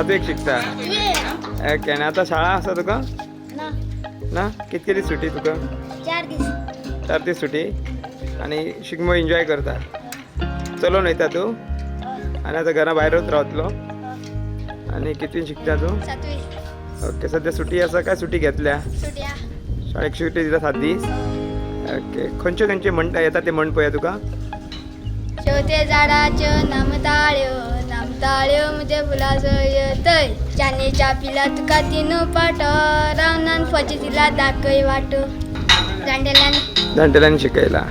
सातवेक शिकता ओके आणि आता शाळा आसा तुका ना कितके दीस सुटी तुका 4 दीस सुटी आणि शिगमो एन्जॉय करता चलोन वयता तू आणि आता घरा भायरूच रावतलो आणि कितवीन शिकता तू ओके सध्या सुटी आसा काय सुटी घेतल्या शाळेक सुटी दिता 7 दीस ओके खंयचे खंयचे म्हणटा येता ते म्हण पळया तुका शेवते झाडाच्यो नामताळ्यो म्हणजे फुलाचो येतय चान्नेच्या पिला तुका तीन पाट रावणान फजी तिला दाखय वाट जाणटेल्यांनी शिकयला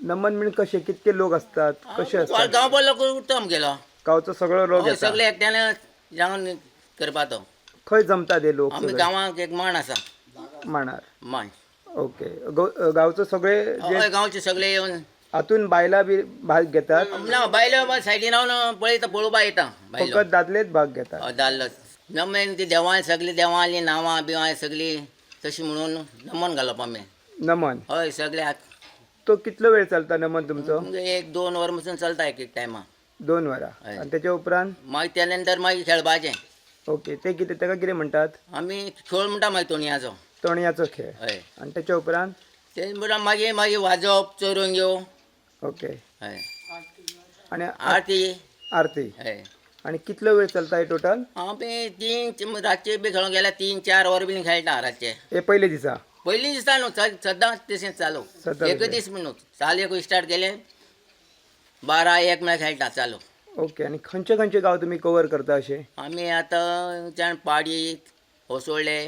नमन म्हणजे कसे कितके लोक असतात कसे असतात गांव लोक उत्तम गेलो गावचो सगळो लोक हय, येता सगळे एकट्याने जावन करपा तो खंय जमता ते लोक आमी सगळे? गांवांक एक माण आसा मांडार माण ओके गावचो सगळे जे हय गांवचे सगळे येवन हातून बायला बी भाग घेतात ना बायलो सायडीन रावन पळयता पळोवपा येता बायलो फकत दादलेच भाग घेतात हय, दादलो नमेन ती देवान सगळी देवाली नांवां बिवां सगळी तशी म्हणून नमन घालप आमी नमन हय सगळे तो कितलो वेळ चलता नमन तुमचो एक 2 वर पासून चलता एक एक टायमा 2 वरां हय. आणि त्याच्या उपरांत मागीर त्या नंतर मागीर खेळपाचें ओके ते कितें ताका कितें म्हणटात आमी खेळ म्हणटा मागीर तोणयाचो तोणयाचो खेळ हय आणि त्याच्या उपरांत ते म्हणटा मागीर मागीर वाजोवप चोरंग्यो ओके हय आणि आरती आरती हय आणि कितलो वेळ चलता हे टोटल आमी 3 रातचे बी खेळूंक गेल्यार 3-4 वर बी खेळटा रातचे हे पयले दिसा पयलीं दिसता न्हू सदांच तशें चालू सदांच एक दीस म्हण न्हू चाल एक स्टार्ट केले 12-1 म्हळ्यार खेळटा चालू ओके आणि खंयचे खंयचे गांव तुमी कवर करता अशे आमी आतां पाडी होसोळे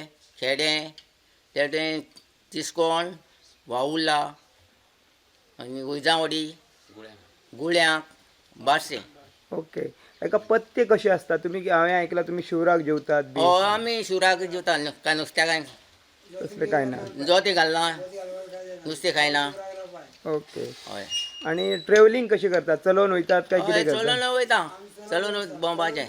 खेडे ते तिस्कोण वाउल्ला आनी उजावडी गुळ्यांक बार्शे ओके एका पत्ते कशे असतात तुम्ही हांवें आयकलां तुमी शिवराक जेवतात बी हो आमी शिवराक जेवता काय नुस्त्या काय तसलें कांय ना जोती घालना नुस्तें खायना ओके हय आणि ट्रॅव्हलिंग कशी करतात चलोवन वयतात काय हय कितें चलोवन करतात वयता चलोवन भोंवपाचें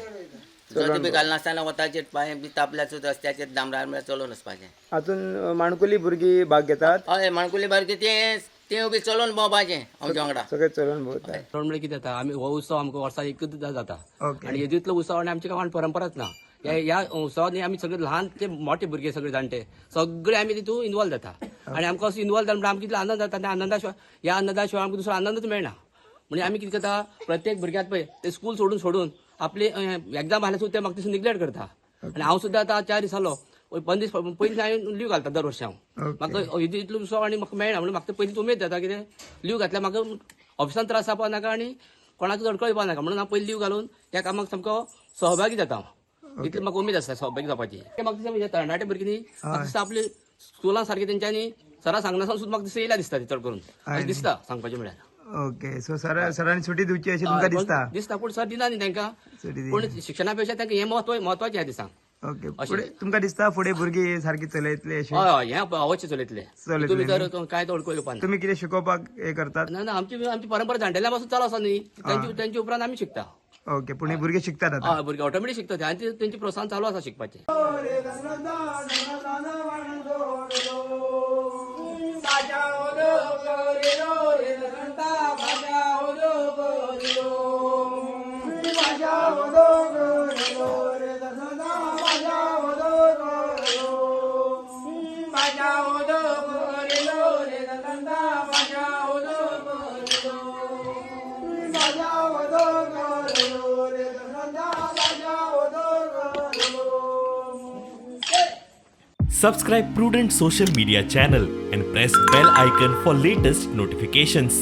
जोती बी घालनासतना वताचेर पांय बी तापल्याचो रस्त्याचेर डांबरार म्हळ्यार चलोवन वचपाचें हातून माणकुली भुरगीं भाग घेतात हय माणकुली बारकी तें बी चलोवन भोंवपाचें आमच्या वांगडा सगळे चलोवन भोंवतात म्हणजे कितें जाता आमी हो उत्सव आमकां वर्साक एकच जाता ओके. आनी येदूतलो उत्सव आनी आमच्या गांवांत परंपराच ना ह्या उत्सवांनी आमी सगळे ल्हान ते मोठे भुरगे सगळे जाणटे सगळे आमी तितून इन्वॉल्व जाता आनी आमकां असो इन्वॉल्व जाता म्हणजे आमकां कितलो आनंद जाता आनी आनंदा शिवाय ह्या आनंदा शिवाय आमकां दुसरो आनंदच मेळना म्हणजे आमी कितें करता प्रत्येक भुरग्याक पळय ते स्कूल सोडून आपली एग्जाम आसल्या सुद्दां ते म्हाका दिसून निग्लेक्ट करता आनी हांव सुद्दां आतां 4 दीस जालो 5 दीस पयलीं हांवें लीव घालता दर वर्सा हांव म्हाका इतलो उत्सव आनी म्हाका मेळना म्हणून म्हाका पयलीं उमेद जाता कितें लीव घातल्यार म्हाका ऑफिसान त्रास जावपा नाका आनी कोणाक अडकळ नाका म्हणून हांव पयलीं लीव घालून त्या कामाक सामको सहभागी जाता हांव इतली म्हाका उमेद आसता सहभागी जावपाची म्हाका दिसता म्हणजे तरणाटे भुरगीं म्हाका दिसता आपली स्कुलान सारकें तेंच्यांनी सरा सांगनासन सुद्दां म्हाका दिसता येयला दिसता चड करून अशें दिसता सांगपाचें म्हळ्यार ओके सो सरांनी सुटी दिवची अशी तुमकां दिसता दिसता पूण सर दिना न्ही तांकां सुटी पूण शिक्षणा पेक्षा तांकां हें महत्वाचें ह्या दिसांक ओके फुडें तुमकां दिसता फुडें भुरगीं सारकी चलयतली अशी हय हय हें अवश्य चलयतले चलयतले तुमी तर कांय तो अडकळ येवपा ना तुम्ही कितें शिकोवपाक हे करतात ना ना आमची परंपरा जाणटेल्या पासून चालू आसा न्ही त्यांची उपरांत आमी शिकता ओके पुणे भुरगे शिकतात आता हय भुरगे ऑटोमॅटीक शिकता ते आनी तेंची प्रोत्साहन चालू आसा शिकपाचें Subscribe Prudent Social Media channel and press bell icon for latest notifications.